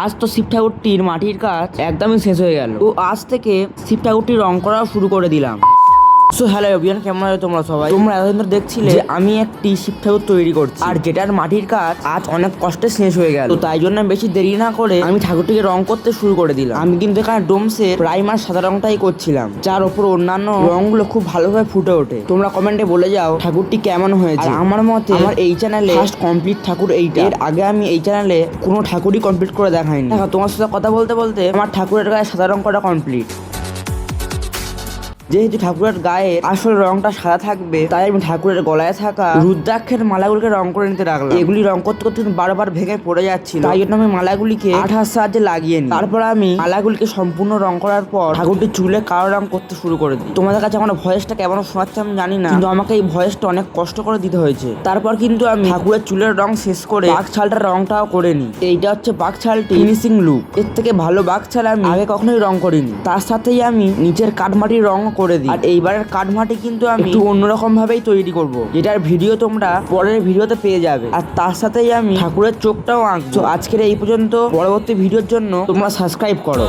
আজ তো শিব ঠাকুরটির মাটির কাজ একদমই শেষ হয়ে গেল। তো আজ থেকে শিব ঠাকুরটি রং করা শুরু করে দিলাম। সো হ্যালো এভরিওয়ান, কেমন আছো তোমরা সবাই? তোমরা এতদিন ধরে দেখছিলে যে আমি একটি শিব ঠাকুর তৈরি করছি, আর যেটার মাটির কাজ আজ অনেক কষ্টে শেষ হয়ে গেল। তো তাই জন্য বেশি দেরি না করে আমি ঠাকুরটিকে রং করতে শুরু করে দিলাম। আমি কিন্তু এখানে ডোমসের প্রাইমার সাদা রংটাই করছিলাম, যার উপর অন্যান্য রংগুলো খুব ভালোভাবে ফুটে ওঠে। তোমরা কমেন্টে বলে যাও ঠাকুরটি কেমন হয়েছে। আমার মতে আমার এই চ্যানেলে ফার্স্ট কমপ্লিট ঠাকুর এইটা। এর আগে আমি এই চ্যানেলে কোনো ঠাকুরই কমপ্লিট করে দেখাইনি। দেখো, তোমার সাথে কথা বলতে বলতে আমার ঠাকুরের গায়ে সাদা রং করা কমপ্লিট। যেহেতু ঠাকুরের গায়ের আসল রংটা সাদা থাকবে, তাই আমি ঠাকুরের গলায় থাকা রুদ্রাক্ষের মালাগুলিকে রং করে নিতে রাখলাম। এগুলি রং করতে করতে বারবার ভেঙে পড়ে যাচ্ছিল, তাই জন্য আমি মালাগুলিকে আঠার সাহায্যে লাগিয়ে নিই। তারপর আমি মালাগুলিকে সম্পূর্ণ রং করার পর ঠাকুরটির চুলে কালো রং করতে শুরু করে দিই। তোমাদের কাছে আমার ভয়েসটা কেমন শোনাচ্ছে আমি জানি না, কিন্তু আমাকে এই ভয়েসটা অনেক কষ্ট করে দিতে হয়েছে। তারপর কিন্তু আমি ঠাকুরের চুলের রং শেষ করে বাঘছালটার রংটাও করে নিই। এইটা হচ্ছে বাঘছালটি ফিনিশিং লুক। এর থেকে ভালো বাঘছাল আমি আগে কখনোই রং করিনি। তার সাথেই আমি নিচের কাঠমাটির রং করে দিই। আর এইবারের কাঠমাটি কিন্তু আমি একটু অন্যরকম ভাবেই তৈরি করব, যেটার ভিডিও তোমরা পরের ভিডিওতে পেয়ে যাবে। আর তার সাথেই আমি ঠাকুরের চোখটাও আঁকবো। আজকের এই পর্যন্ত, পরবর্তী ভিডিওর জন্য তোমরা সাবস্ক্রাইব করো।